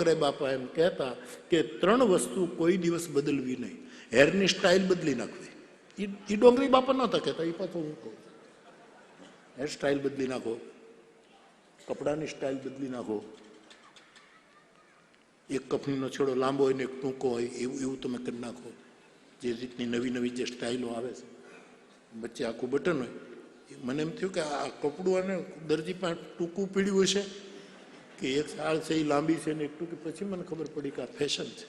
રે બાપા એમ કહેતા કે 3 વસ્તુ કોઈ દિવસ બદલવી નહીં. હેરની સ્ટાઇલ બદલી નાખવી. એ ડોંગરી બાપા નહોતા કહેતા, એ પાછું હું કહું. હેર સ્ટાઇલ બદલી નાખો, કપડાની સ્ટાઇલ બદલી નાખો. એક કપનીનો છેડો લાંબો હોય ને એક ટૂંકો હોય એવું તમે કરી નાખો. જે રીતની નવી નવી જે સ્ટાઇલો આવે છે, વચ્ચે આખું બટન હોય. મને એમ થયું કે આ કપડું અને દરજી પાસે ટૂંકું પીડ્યું હશે કે એક સાળ છે એ લાંબી છે ને એક ટૂંકી. પછી મને ખબર પડી કે આ ફેશન છે.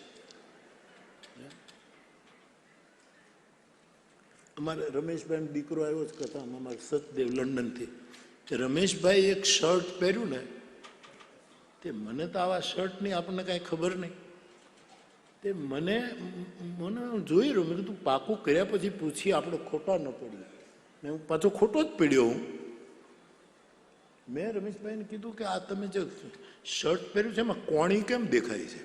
અમારે રમેશભાઈ દીકરો આવ્યો જ કથામાં, અમારે સચદેવ લંડનથી. રમેશભાઈ એક શર્ટ પહેર્યું ને, તે મને તો આવા શર્ટની આપણને કાંઈ ખબર નહીં. તે મને જોઈ રહ્યો, મેં કીધું પાકું કર્યા પછી પૂછી આપણે ખોટા ન પડીએ. ને હું પાછો ખોટો જ પડ્યો. મેં રમેશભાઈને કીધું કે આ તમે જે શર્ટ પહેર્યું છે એમાં કોણી કેમ દેખાય છે?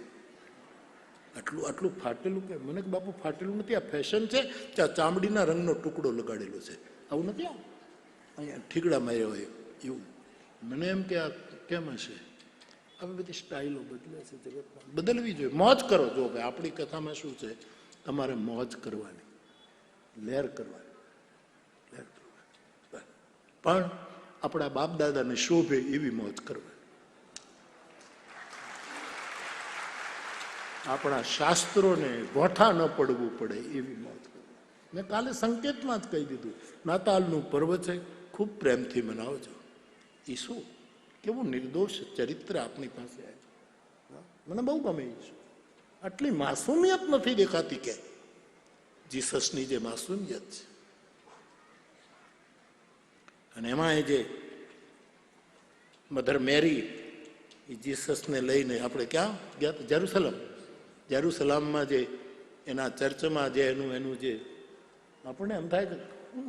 આટલું આટલું ફાટેલું કે? મને કે બાપુ ફાટેલું નથી, આ ફેશન છે. ત્યાં ચામડીના રંગનો ટુકડો લગાડેલો છે, આવું નથી. અહીંયા ઠીકડા માર્યા હોય એવું. મને એમ કે આ કેમ હશે? આવી બધી સ્ટાઇલો બદલે છે જગતમાં. બદલવી જોઈએ. મોજ કરો. જો ભાઈ આપણી કથામાં શું છે, તમારે મોજ કરવાની, લહેર કરવાની, લહેર કરવાની. પણ આપણા બાપ દાદાને શોભે એવી મોજ કરવાની. આપણા શાસ્ત્રોને ગોઠા ન પડવું પડે એવી મોજ કરવી. મેં કાલે સંકેતમાં જ કહી દીધું, નાતાલનું પર્વ છે, ખૂબ પ્રેમથી મનાવજો. એ શું કેવું નિર્દોષ ચરિત્ર આપણી પાસે આવ્યું. મને બહુ ગમે છે. આટલી માસુમિયત નથી દેખાતી કે જીસસની જે માસુમિયત છે. અને એમાં એ જે મધર મેરી એ જીસસને લઈને આપણે ક્યાં ગયા હતા? જેરુસલમ. જેરુસલામમાં જે એના ચર્ચમાં જે એનું જે આપણને એમ થાય કે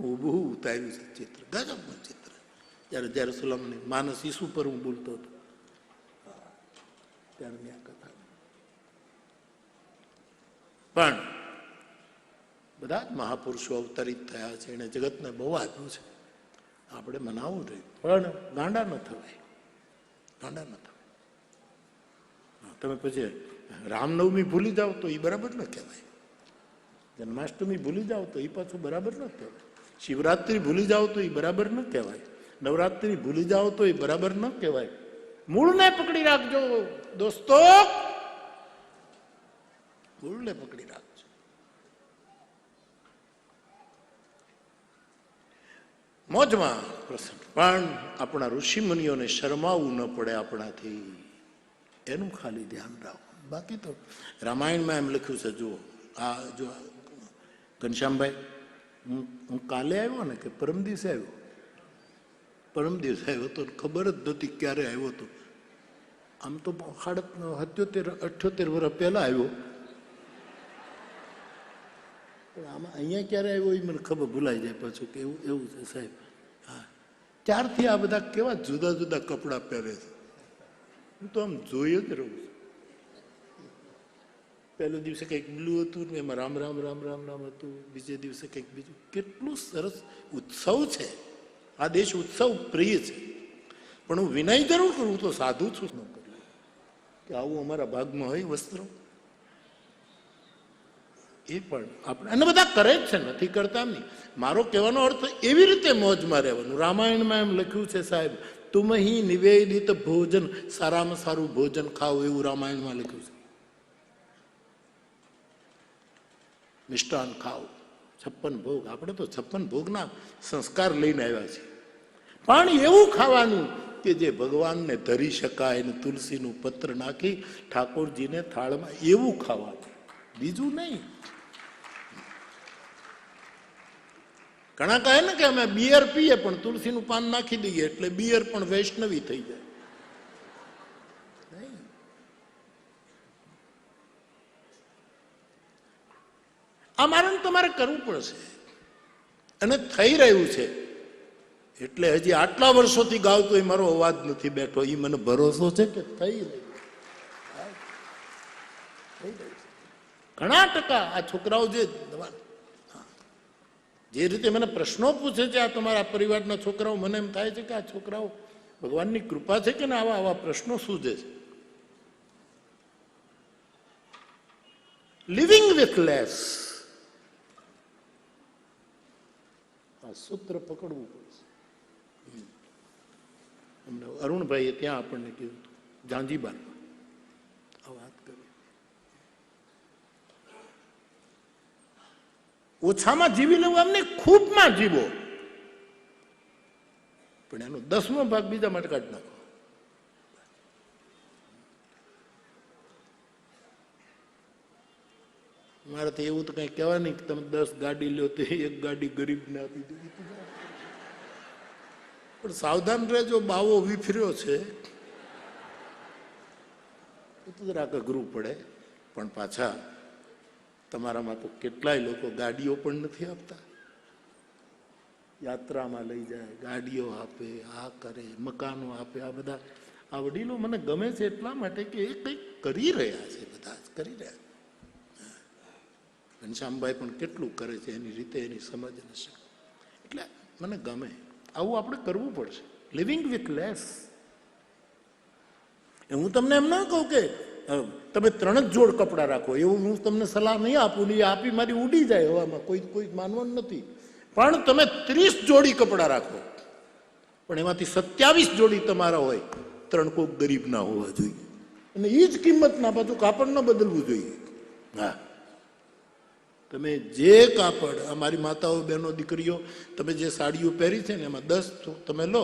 ઊભું ઉતાર્યું છે ચિત્ર, ગજબનું ચિત્ર. જ્યારે જેરુસલમની માનસ ઈસુ પર હું બોલતો હતો ત્યારની આ કથા. પણ બધા જ મહાપુરુષો અવતરિત થયા છે, એને જગતને બહુ આપ્યું છે. આપણે મનાવવું જોઈએ, પણ ગાંડા ન થવાય, ગાંડા ન થવાય. તમે પછી રામનવમી ભૂલી જાઓ તો એ બરાબર ન કહેવાય. જન્માષ્ટમી ભૂલી જાઓ તો એ પાછું બરાબર ન કહેવાય. શિવરાત્રિ ભૂલી જાઓ તો એ બરાબર ન કહેવાય. નવરાત્રિ ભૂલી જાઓ તો એ બરાબર ન કહેવાય. મૂળને પકડી રાખજો દોસ્તો, મૂળને પકડી રાખજો. મોજમાં પ્રસંગ, પણ આપણા ઋષિ મુનિઓને શરમાવવું ન પડે આપણાથી, એનું ખાલી ધ્યાન રાખો. બાકી તો રામાયણમાં એમ લખ્યું છે. જુઓ આ જો ઘનશ્યામભાઈ, હું કાલે આવ્યો ને કે પરમ દિવસે આવ્યો? પરમ દિવસે આવ્યો તો ખબર જ નથી ક્યારે આવ્યો હતો. આમ તો 78 વર્ષ પહેલા આવ્યો, પણ આમાં અહીંયા ક્યારે આવ્યો એ મને ખબર ભૂલાઈ જાય પાછું કે એવું છે સાહેબ. હા, ત્યારથી આ બધા કેવા જુદા જુદા કપડાં પહેરે છે, હું તો આમ જોઈ જ રહું છું. પહેલો દિવસે કંઈક બ્લુ હતું ને એમાં રામ રામ રામ રામ રામ હતું, બીજે દિવસે કંઈક બીજું. કેટલું સરસ ઉત્સવ છે. આ દેશ ઉત્સવ પ્રિય છે. પણ હું વિનય જરૂર કરું, તો સાધુ છું ન કરું કે આવું અમારા ભાગમાં હોય વસ્ત્રો. એ પણ આપણે અને બધા કરે જ છે, નથી કરતા નહીં. મારો કહેવાનો અર્થ એવી રીતે મોજમાં રહેવાનું. રામાયણમાં એમ લખ્યું છે સાહેબ, તુમ હી નિવેદિત ભોજન, સારામાં સારું ભોજન ખાઓ, એવું રામાયણમાં લખ્યું છે. મિષ્ટાન ખાઓ, 56 ભોગ. આપણે તો 56 ભોગના સંસ્કાર લઈને આવ્યા છીએ. પણ એવું ખાવાનું કે જે ભગવાનને ધરી શકાય, અને તુલસીનું પત્ર નાખી ઠાકોરજીને થાળમાં, એવું ખાવાનું, બીજું નહીં. ઘણા કહે ને કે અમે બિયર પીએ પણ તુલસીનું પાન નાખી દઈએ એટલે બિયર પણ વૈષ્ણવી થઈ જાય. આ મારે તમારે કરવું પડશે, અને થઈ રહ્યું છે. એટલે હજી આટલા વર્ષોથી ગાવતો એ મારો અવાજ નથી બેઠો, એ મને ભરોસો છે કે થઈ રહ્યું. ઘણા ટકા આ છોકરાઓ જે રીતે મને પ્રશ્નો પૂછે છે, આ તમારા પરિવારના છોકરાઓ, મને એમ થાય છે કે આ છોકરાઓ ભગવાનની કૃપા છે કે ને આવા આવા પ્રશ્નો સૂઝે છે. Living with less. આ સૂત્ર પકડવું પડશે. અમને અરુણભાઈએ ત્યાં આપણને કીધું જાંજીબારમાં આ વાત કરી. ઓછામાં જીવી લેવું, અમને ખૂબમાં જીવો, પણ એનો 10મો ભાગ બીજા માટે કાઢી નાખો. મારે તો એવું તો કઈ કહેવા નહીં કે તમે 10 ગાડી લો તો 1 ગાડી ગરીબને આપી દો. પણ સાવધાન રહેજો, બાવો વિફર્યો છે તો જરાક અઘરું પડે. પણ પાછા તમારામાં તો કેટલાય લોકો ગાડીઓ પણ નથી આપતા. યાત્રામાં લઈ જાય, ગાડીઓ આપે, આ કરે, મકાનો આપે. આ બધા આ વડીલો મને ગમે છે એટલા માટે કે એ કંઈક કરી રહ્યા છે, બધા જ કરી રહ્યા. ઘનશ્યામભાઈ પણ કેટલું કરે છે એની રીતે, એની સમજ હશે. એટલે મને ગમે. આવું આપણે કરવું પડશે. Living with less. હું તમને એમ ના કહું કે તમે 3 જ જોડ કપડાં રાખો, એવું હું તમને સલાહ નહીં આપું. ને આપી મારી ઉડી જાય હવામાં, કોઈ માનવાનું નથી. પણ તમે 30 જોડી કપડાં રાખો, પણ એમાંથી 27 જોડી તમારા હોય, 3 કોઈક ગરીબ ના હોવા જોઈએ. અને એ જ કિંમત ના, પાછું કાપડ ન બદલવું જોઈએ. હા, તમે જે કાપડ, અમારી માતાઓ, બહેનો, દીકરીઓ, તમે જે સાડીઓ પહેરી છે ને એમાં 10 તમે લો,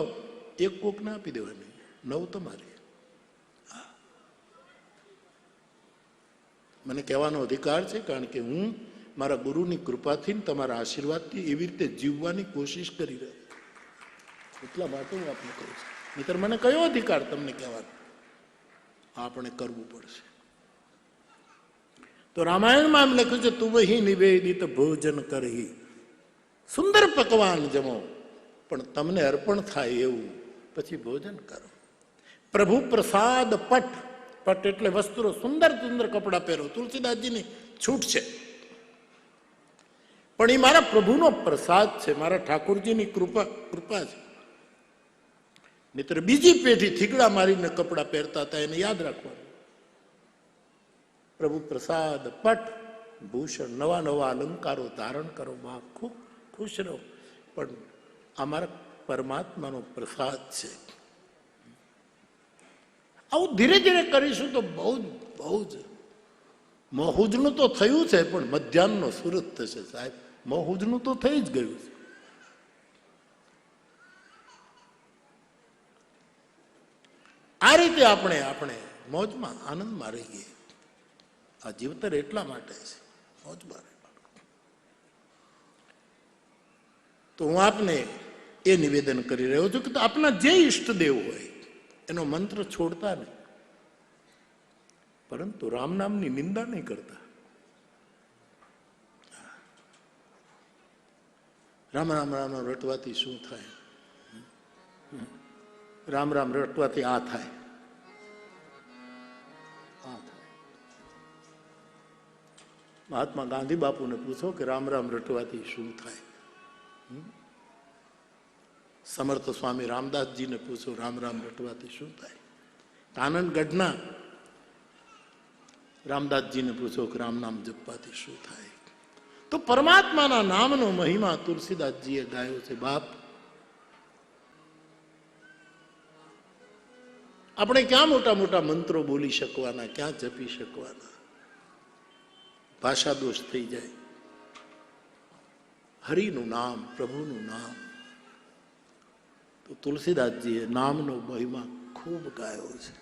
1 કોકને આપી દેવાની, 9 તમારી. મને કહેવાનો અધિકાર છે, કારણ કે હું મારા ગુરુની કૃપાથી, તમારા આશીર્વાદથી એવી રીતે જીવવાની કોશિશ કરી રહ્યો. એટલા માટે હું આપને કહું છું. મિત્ર, મને કયો અધિકાર તમને કહેવાનો? આપણે કરવું પડશે. તો રામાયણમાં એમ લખ્યું છે, તું વહી નિવેદિત ભોજન કરહી, સુંદર પકવાન જમો, પણ તમને અર્પણ થાય એવું પછી ભોજન કરો. પ્રભુ પ્રસાદ પટ, પટ એટલે વસ્ત્રો, સુંદર સુંદર કપડા પહેરો. તુલસીદાસજીની છૂટ છે, પણ એ મારા પ્રભુનો પ્રસાદ છે, મારા ઠાકોરજીની કૃપા છે. મિત્ર, બીજી પેઢી થીગડા મારીને કપડા પહેરતા હતા, એને યાદ રાખવાનું. પ્રભુ પ્રસાદ પટ, ભૂષણ, નવા નવા અલંકારો ધારણ કરો, બા ખૂબ ખુશ રહો. પણ અમારા પરમાત્માનો પ્રસાદ છે. આવું ધીરે ધીરે કરીશું તો બહુ જ મોહુજનું તો થયું છે, પણ મધ્યાહનનો સુરત થશે સાહેબ. મોહુજનું તો થઈ જ ગયું છે. આ રીતે આપણે મોજમાં, આનંદમાં રહીએ. આ જીવતર એટલા માટે છે, મોજમાં રહેવાનું. તો હું આપને એ નિવેદન કરી રહ્યો છું કે આપના જે ઈષ્ટદેવ હોય એનો મંત્ર છોડતા નહીં, પરંતુ રામ નામની નિંદા નહીં કરતા. રામ રામ રામ રટવાથી શું થાય? રામ રામ રટવાથી આ થાય, આ થાય. મહાત્મા ગાંધી બાપુને પૂછો કે રામ રામ રટવાથી શું થાય. સમર્થ સ્વામી રામદાસજીને પૂછો રામ રામ રટવાથી શું થાય. કાનનગઢના રામદાસજીને પૂછો કે રામ નામ જપવાથી શું થાય. તો પરમાત્માના નામનો મહિમા તુલસીદાસજીએ ગાયો છે. બાપ, આપણે ક્યાં મોટા મોટા મંત્રો બોલી શકવાના, ક્યાં જપી શકવાના? ભાષા દોષ થઈ જાય. હરિનું નામ, પ્રભુનું નામ. તો તુલસીદાસજીએ નામનો મહિમા ખૂબ ગાયો છે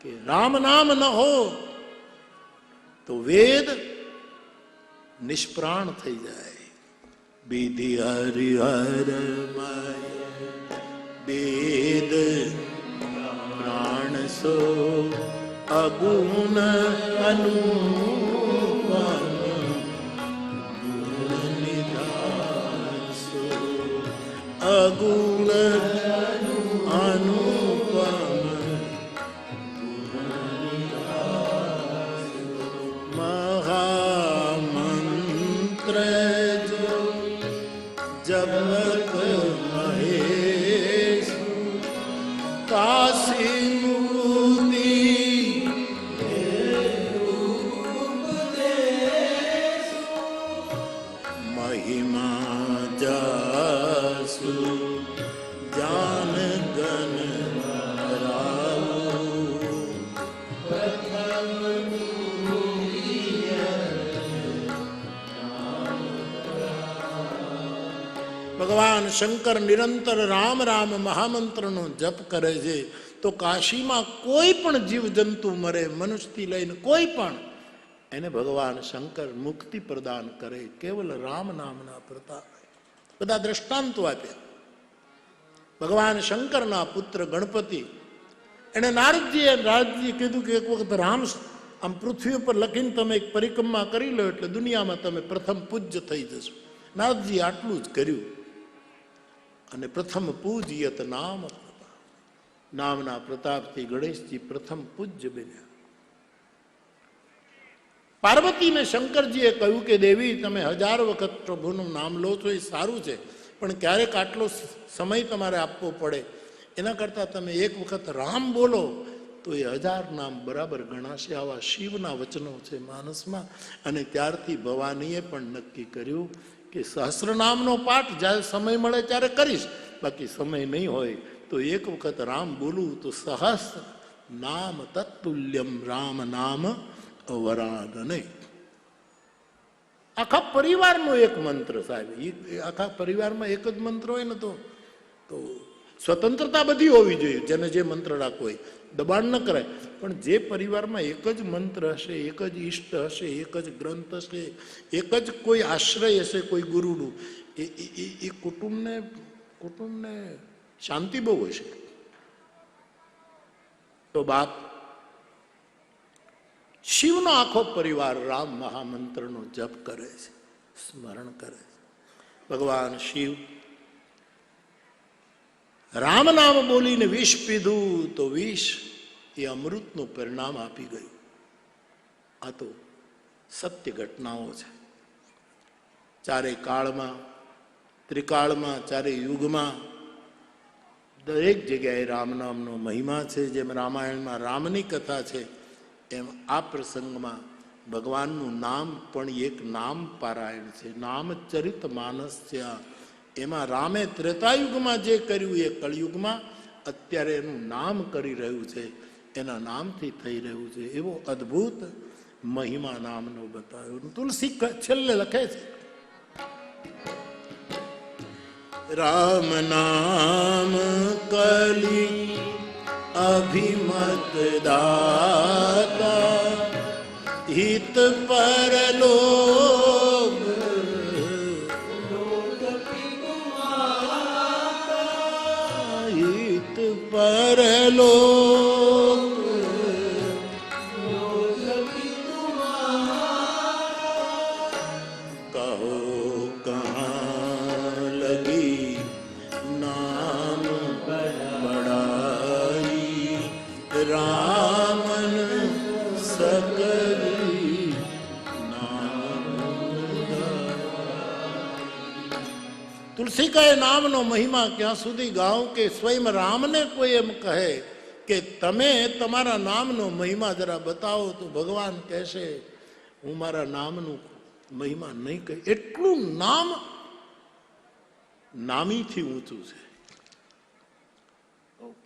કે રામ નામ ન હો તો વેદ નિષ્પ્રાણ થઈ જાય. વિધિ હરિહરમય વેદ પ્રાણ સો અગુણ અનુપમ અગુણ અનુપમ મહામંત્ર જપત મહેશ કાશી મૂર્તિ ભગવાન શંકર નિરંતર રામ રામ મહામંત્રનો જપ કરે છે તો કાશીમાં કોઈ પણ જીવજંતુ મરે, મનુષ્યથી લઈને કોઈ પણ, એને ભગવાન શંકર મુક્તિ પ્રદાન કરે કેવલ રામ નામના પ્રતાપ. બધા દ્રષ્ટાંતો આપ્યા. ભગવાન શંકરના પુત્ર ગણપતિ, એને નારદજીએ કીધું કે એક વખત રામ આમ પૃથ્વી ઉપર લખીને તમે એક પરિક્રમા કરી લો એટલે દુનિયામાં તમે પ્રથમ પૂજ્ય થઈ જશો. નારદજી આટલું જ કર્યું અને પ્રથમ પૂજ્યત નામ પ્રતાપ, નામના પ્રતાપથી ગણેશજી પ્રથમ પૂજ્ય બન્યા. પાર્વતીને શંકરજીએ કહ્યું કે દેવી તમે 1000 વખત પ્રભુનું નામ લો છો એ સારું છે, પણ ક્યારેક આટલો સમય તમારે આપવો પડે, એના કરતાં તમે એક વખત રામ બોલો તો એ 1000 નામ બરાબર ગણાશે. આવા શિવના વચનો છે માનસમાં. અને ત્યારથી ભવાનીએ પણ નક્કી કર્યું કે સહસ્રનામનો પાઠ જ્યારે સમય મળે ત્યારે કરીશ, બાકી સમય નહીં હોય તો એક વખત રામ બોલું તો સહસ્ર નામ તત્તુલ્યમ રામ નામ અવરાગ નહીં. આખા પરિવારનો એક મંત્ર સાહેબ, આખા પરિવારમાં એક જ મંત્ર હોય ને તો સ્વતંત્રતા બધી હોવી જોઈએ, જેને જે મંત્ર રાખવો હોય, દબાણ ન કરાય. પણ જે પરિવારમાં એક જ મંત્ર હશે, એક જ ઈષ્ટ હશે, એક જ ગ્રંથ હશે, એક જ કોઈ આશ્રય હશે કોઈ ગુરુનું, એ કુટુંબને શાંતિ બહુ હશે. તો બાપ શિવનો આખો પરિવાર રામ મહામંત્રનો જપ કરે છે, સ્મરણ કરે છે. ભગવાન શિવ રામ નામ બોલીને વિષ પીધું તો વિષ એ અમૃતનું પરિણામ આપી ગયું. આ તો સત્ય ઘટનાઓ છે. ચારે કાળમાં, ત્રિકાળમાં, ચારે યુગમાં દરેક જગ્યાએ રામ નામનો મહિમા છે. જેમ રામાયણમાં રામની કથા છે, એમ આ પ્રસંગમાં ભગવાનનું નામ પણ એક નામ પારાયણ છે. નામચરિત માનસ છે. એમાં રામે ત્રેતાયુગમાં જે કર્યું એ કળિયુગમાં અત્યારે એનું નામ કરી રહ્યું છે, એના નામથી થઈ રહ્યું છે. એવો અદ્ભુત મહિમા નામનો બતાવ્યો. તુલસી છેલ્લે લખે છે, રામ નામ કલી અભિમત દાતા હિત પરલોક હિત પરલોક કહો કહા લગી નામ બડાઈ રામન સકરી નામ. તુલસી કહે નામનો મહિમા ક્યાં સુધી ગાઉં કે સ્વયં રામને કોઈ એમ કહે કે તમે તમારા નામનો મહિમા જરા બતાવો તો ભગવાન કહેશે હું મારા નામનું મહિમા નહીં કહી. એટલું નામ નામીથી ઊંચું છે.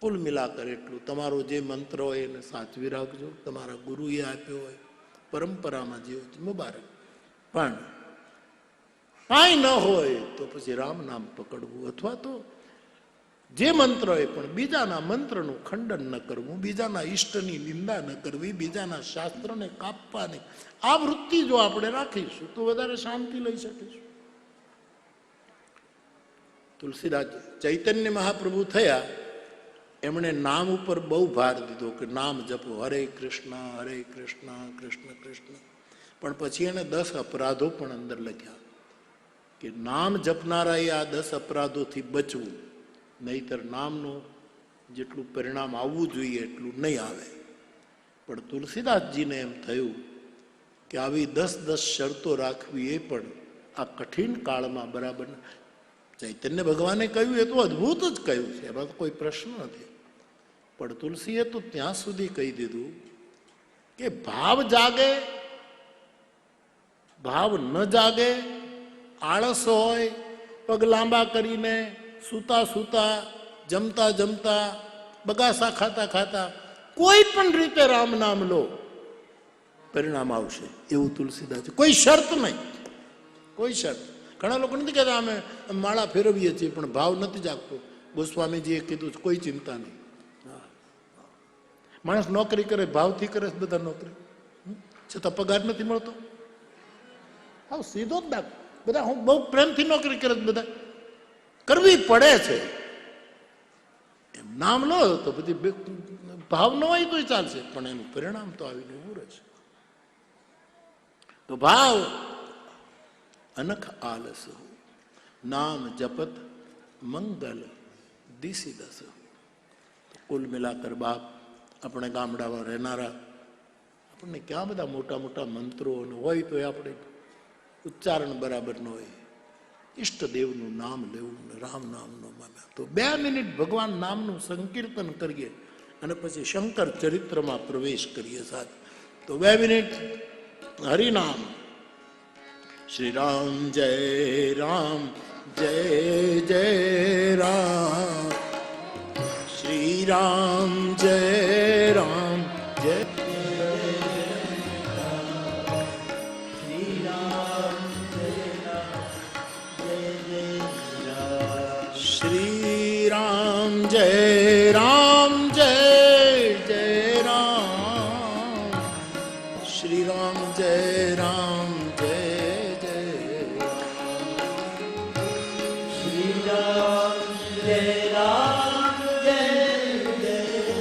કુલ મિલાકર એટલું તમારો જે મંત્ર હોય એને સાચવી રાખજો, તમારા ગુરુએ આપ્યો હોય, પરંપરામાં જે હોય મુબારક. પણ કાંઈ ન હોય તો પછી રામ નામ પકડવું, અથવા તો જે મંત્ર હોય પણ બીજાના મંત્રનું ખંડન ન કરવું, બીજાના ઈષ્ટની નિંદા ન કરવી, બીજાના શાસ્ત્રને કાપવા નહીં. આ વૃત્તિ જો આપણે રાખીશું તો વધારે શાંતિ લઈ શકીશું. તુલસીદાસ ચૈતન્ય મહાપ્રભુ થયા, એમણે નામ ઉપર બહુ ભાર દીધો કે નામ જપો, હરે કૃષ્ણ કૃષ્ણ કૃષ્ણ. પણ પછી એને 10 અપરાધો પણ અંદર લખ્યા કે નામ જપનારાએ આ 10 અપરાધોથી બચવું, નહીતર નામનું જેટલું પરિણામ આવવું જોઈએ એટલું નહીં આવે. પણ તુલસીદાસજીને એમ થયું કે આવી 10 શરતો રાખવી એ પણ આ કઠિન કાળમાં બરાબર. ચૈતન્ય ભગવાને કહ્યું એ તો અદ્ભુત જ કહ્યું છે, એમાં તો કોઈ પ્રશ્ન નથી. પણ તુલસીએ તો ત્યાં સુધી કહી દીધું કે ભાવ જાગે, ભાવ ન જાગે, આળસ હોય, પગ લાંબા કરીને સૂતા સૂતા, જમતા જમતા, બગાસા ખાતા ખાતા, કોઈ પણ રીતે રામ નામ લો, પરિણામ આવશે એવું તુલસીદાસ. કોઈ શરત નહીં, કોઈ શરત. ઘણા લોકો નથી કહેતા અમે માળા ફેરવીએ છીએ પણ ભાવ નથી જાગતો. ગોસ્વામીજીએ કીધું કોઈ ચિંતા નહીં. માણસ નોકરી કરે ભાવથી કરે છે બધા નોકરી, છતાં પગાર નથી મળતો. હા સીધો જ દાખ. બધા હું બહુ પ્રેમથી નોકરી કરે છે બધા, કરવી પડે છે. એમ નામ લો તો બધી ભાવ ન હોય તો ચાલશે, પણ એનું પરિણામ તો આવીને ઉભું રહેશે. તો ભાવ અનખ આલસ નામ જપત મંગલ દિશી દસ. કુલ મિલાકર બાપ આપણે ગામડામાં રહેનારા આપણને ક્યાં બધા મોટા મોટા મંત્રો હોય તો આપણે ઉચ્ચારણ બરાબર ન હોય. ઈષ્ટદેવનું નામ લેવું ને રામ નામનો માના તો 2 મિનિટ ભગવાન નામનું સંકીર્તન કરીએ અને પછી શંકર ચરિત્રમાં પ્રવેશ કરીએ સાથ. તો 2 મિનિટ હરિનામ. શ્રી રામ જય રામ જય જય રામ, શ્રી રામ જય રામ જય શ્રી રામ જય રામ જય જય રામ, શ્રી રામ જય રામ જય જય શ્રી રામ જય રામ જય જય રામ,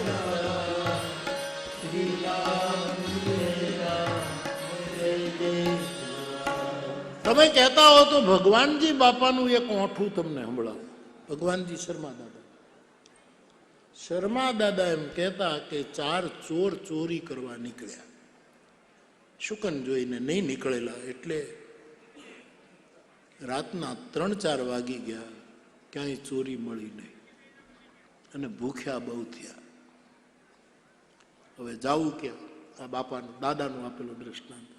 શ્રી રામ જય રામ જય જય. તમે કહેતા હો તો ભગવાનજી બાપાનું એક ઓઠું તમને સંભળાવું. ભગવાનજી શર્મા દાદા એમ કહેતા કે 4 ચોર ચોરી કરવા નીકળ્યા. શુકન જોઈને નહીં નીકળેલા એટલે રાતના 3-4 વાગી ગયા, ક્યાંય ચોરી મળી નહીં અને ભૂખ્યા બહુ થયા. હવે જાવું ક્યાં? આ બાપાનું દાદાનું આપેલું દ્રષ્ટાંત.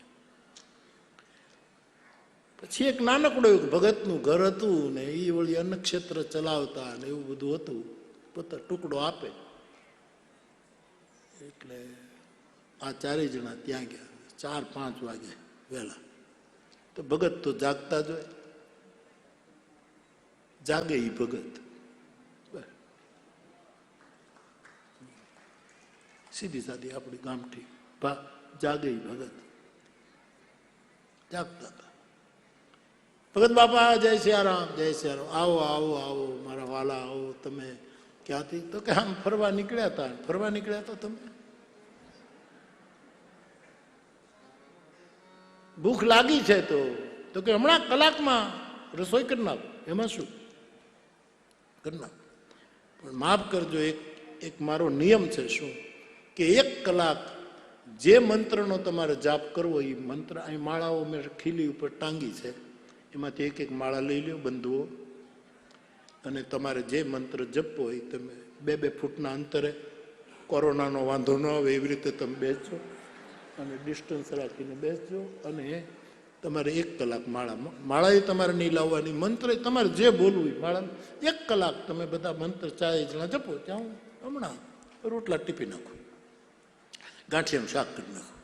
પછી એક નાનકડું એક ભગતનું ઘર હતું ને એ વળી અન્નક્ષેત્ર ચલાવતા ને એવું બધું હતું. પોતા ટુકડો આપે એટલે આ 4 જણા ત્યાં ગયા. 4-5 વાગે વહેલા. તો ભગત તો જાગતા જ હોય. જાગે ઈ ભગત સીધી સાદી આપણી ગામઠી જાગે ઈ ભગત જાગતા હતા. ભગત બાપા જય સિયારામ જય સિયારામ. આવો આવો આવો મારા વાલા આવો. તમે ક્યાંથી? તો કે આમ ફરવા નીકળ્યા હતા. ફરવા નીકળ્યા હતા તમે? ભૂખ લાગી છે તો કે હમણાં કલાકમાં રસોઈ કરી નાખો. એમાં શું કરી નાખો, પણ માફ કરજો એક મારો નિયમ છે શું કે 1 કલાક જે મંત્રનો તમારે જાપ કરવો એ મંત્ર અહીં માળાઓ મેં ખીલી ઉપર ટાંગી છે એમાંથી એક માળા લઈ લો બંધુઓ, અને તમારે જે મંત્ર જપવો હોય તમે 2-2 ફૂટના અંતરે, કોરોનાનો વાંધો ન આવે એવી રીતે તમે બેસજો અને ડિસ્ટન્સ રાખીને બેસજો. અને તમારે 1 કલાક માળા એ તમારે નહીં લાવવાની, મંત્ર તમારે જે બોલવું હોય માળા 1 કલાક તમે બધા મંત્ર 4 જણા જપો. ત્યાં હમણાં રોટલા ટીપી નાખો, ગાંઠિયાનું શાક કરી નાખો.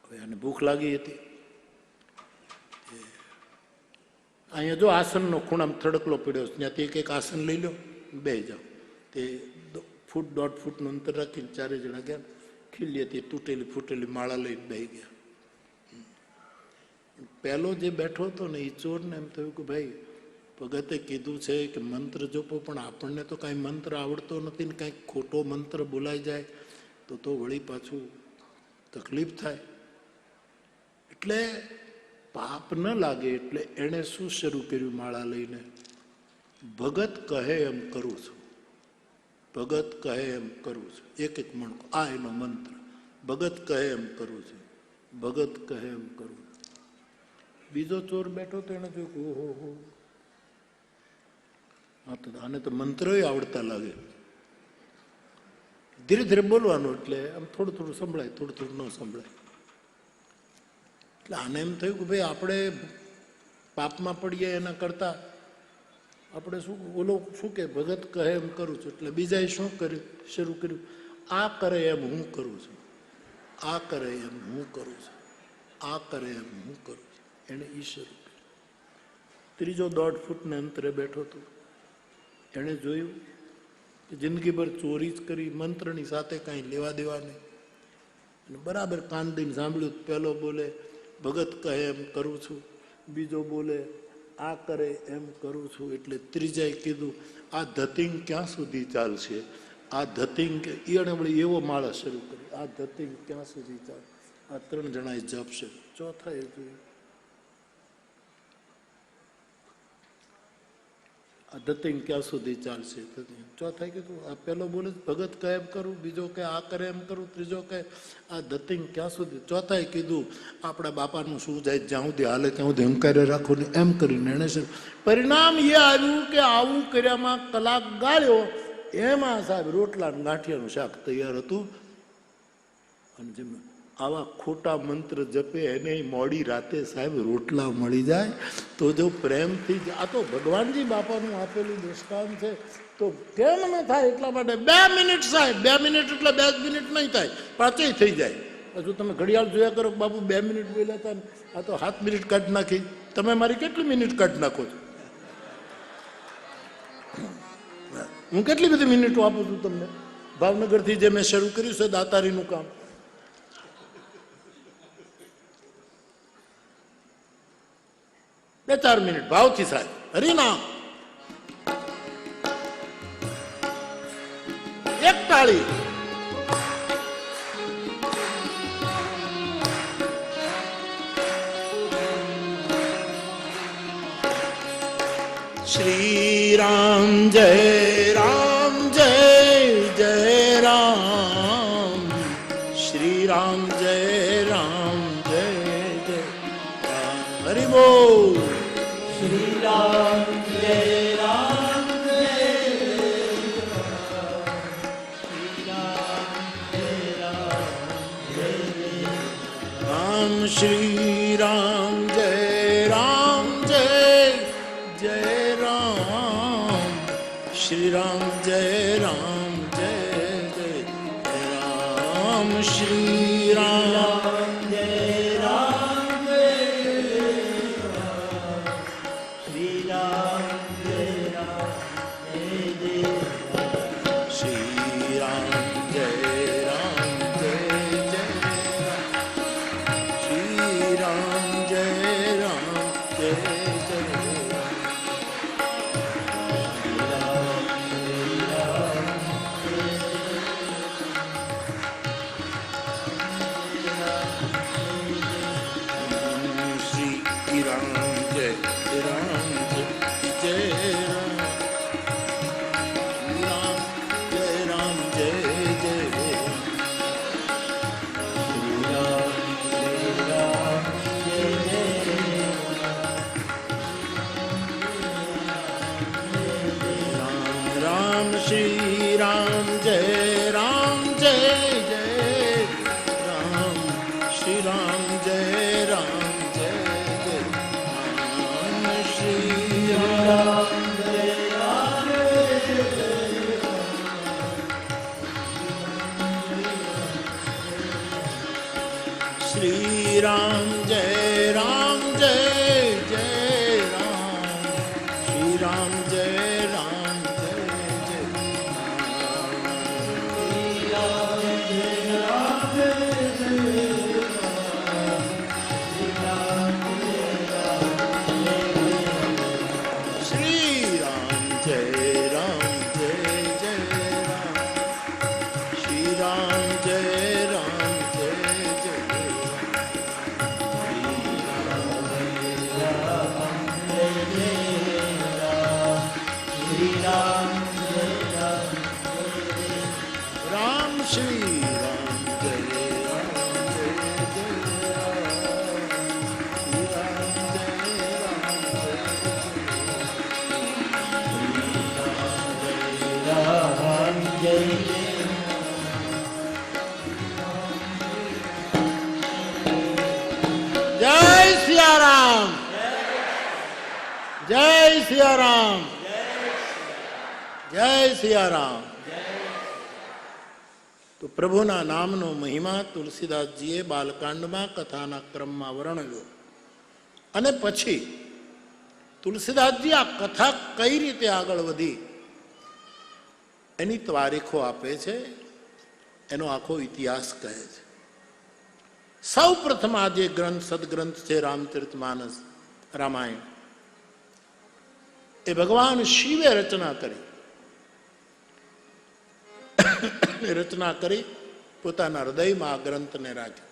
હવે આને ભૂખ લાગી હતી. અહીંયા જો આસનનો ખૂણામાં થડકલો પડ્યો છે, ત્યાંથી એક આસન લઈ લો, બે જાઓ. તે 1.5 ફૂટનું અંતર રાખીને 4 જણા ગયા. ખીલી હતી, તૂટેલી ફૂટેલી માળા લઈને બેસી ગયા. પહેલો જે બેઠો હતો ને એ ચોરને એમ થયું કે ભાઈ ભગતે કીધું છે કે મંત્ર જપો, પણ આપણને તો કાંઈ મંત્ર આવડતો નથી ને કાંઈક ખોટો મંત્ર બોલાઈ જાય તો વળી પાછું તકલીફ થાય. એટલે પાપ ન લાગે એટલે એણે શું શરૂ કર્યું? માળા લઈને ભગત કહે એમ કરું છું, ભગત કહે એમ કરું છું. એક મણકો આ એનો મંત્ર. ભગત કહે એમ કરું છું, ભગત કહે એમ કરું. બીજો ચોર બેઠો તો એને જોયું કે ઓહો આને તો મંત્ર આવડતા લાગે. ધીરે ધીરે બોલવાનું એટલે આમ થોડું થોડું સંભળાય, થોડું થોડું ન સંભળાય. એટલે આને એમ થયું કે ભાઈ આપણે પાપમાં પડીએ એના કરતા આપણે શું ઓલો શું કે ભગત કહે એમ કરું છું. એટલે બીજાએ શું કર્યું? શરૂ કર્યું આ કરે એમ હું કરું છું. આ કરે એમ હું કરું છું, આ કરે એમ હું કરું છું. એને ઈ શરૂ કર્યું. ત્રીજો 1.5 ફૂટના અંતરે બેઠો હતો. એણે જોયું કે જિંદગીભર ચોરી જ કરી, મંત્રની સાથે કાંઈ લેવા દેવા નહીં. અને બરાબર કાન દઈને સાંભળ્યું. પહેલો બોલે ભગત કહે એમ કરું છું, બીજો બોલે આ કરે એમ કરું છું. એટલે ત્રીજાએ કીધું આ ધતિંગ ક્યાં સુધી ચાલશે? આ ધતિંગ એને વળી એવો માળા શરૂ કરી, આ ધતિંગ ક્યાં સુધી ચાલશે? આ 3 જણાએ જપ શરૂ. ચોથાએ જોયું આ ધતિંગ ક્યાં સુધી ચાલશે? ચોથાએ કીધું આ પેલો બોલે ભગત કહે એમ કરું, બીજો કે આ કરે એમ કરું, ત્રીજો કે આ ધતિંગ ક્યાં સુધી? ચોથાએ કીધું આપણા બાપાનું શું જાય, જ્યાં સુધી હાલે ત્યાં સુધી હંકારે રાખો ને એમ કરીને એને છે. પરિણામ એ આવ્યું કે આવું કર્યામાં કલાક ગાળ્યો, એમાં સાહેબ રોટલા ગાંઠિયાનું શાક તૈયાર હતું. અને જેમ આવા ખોટા મંત્ર જપે એને મોડી રાતે સાહેબ રોટલા મળી જાય તો જો પ્રેમથી આ તો ભગવાનજી બાપાનું આપેલું દૃષ્ટાંત છે. તો કેમ ન થાય? એટલા માટે 2 મિનિટ સાહેબ, 2 મિનિટ એટલે 2 મિનિટ નહીં થાય, 5 થઈ જાય. હજુ તમે ઘડિયાળ જોયા કરો બાપુ 2 મિનિટ બોલ્યા હતા, આ તો 7 મિનિટ કાઢી નાખી. તમે મારી કેટલી મિનિટ કાઢી નાખો છો? હું કેટલી બધી મિનિટો આપું છું તમને. ભાવનગરથી જે મેં શરૂ કર્યું છે દાતારીનું કામ, 2-4 મિનિટ ભાવથી સાહેબ. હરિનામ, એક તાળી. શ્રી રામ જય રામ જય જય રામ, શ્રી રામ જય રામ જય જય રામ. હરિ બોલ. શ્રી રામ જય રામ જય રામ, શ્રી રામ જય રામ જય જય રામ, શ્રી રામ જય રામ જય જય રામ, શ્રી રામ જય રામ જય રામ, શ્રી રામ જય રામ જય જય રામ, શ્રી રામ જય રામ જય જય રામ, શ્રી રામ જય રામ જય જય Shri Ram Jai Ram Jai Jai Ram, Shri Ram Jai Ram Jai Jai Ram, Shri Ram Jai Ram Jai Ram, Shri Ram Jai Ram Jai Jai Ram, Shri Ram Jai Ram Jai Siya Ram, Jai Siya Ram, Jai Siya Ram. તો પ્રભુના નામનો મહિમા તુલસીદાસજીએ બાલકાંડમાં કથાના ક્રમમાં વર્ણવ્યો. અને પછી તુલસીદાસજી આ કથા કઈ રીતે આગળ વધી એની તારીખો આપે છે, એનો આખો ઇતિહાસ કહે છે. સૌ પ્રથમ આ જે ગ્રંથ સદગ્રંથ છે રામચરિતમાનસ રામાયણ, એ ભગવાન શિવે રચના કરી. રચના કરી પોતાના હૃદયમાં આ ગ્રંથને રાખ્યો.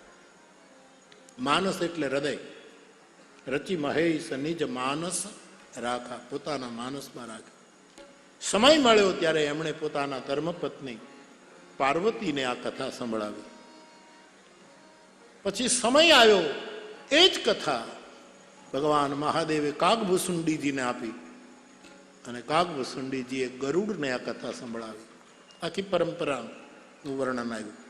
માનસ એટલે હૃદય. રચી મહેશ નિજ માનસ રાખા, પોતાના માનસમાં રાખ્યો. સમય મળ્યો ત્યારે એમણે પોતાના ધર્મપત્ની પાર્વતીને આ કથા સંભળાવી. પછી સમય આવ્યો, એ જ કથા ભગવાન મહાદેવે કાગભૂસુંડીજીને આપી અને કાગભૂસુંડીજીએ ગરુડને આ કથા સંભળાવી. આખી પરંપરાનું વર્ણન આવ્યું.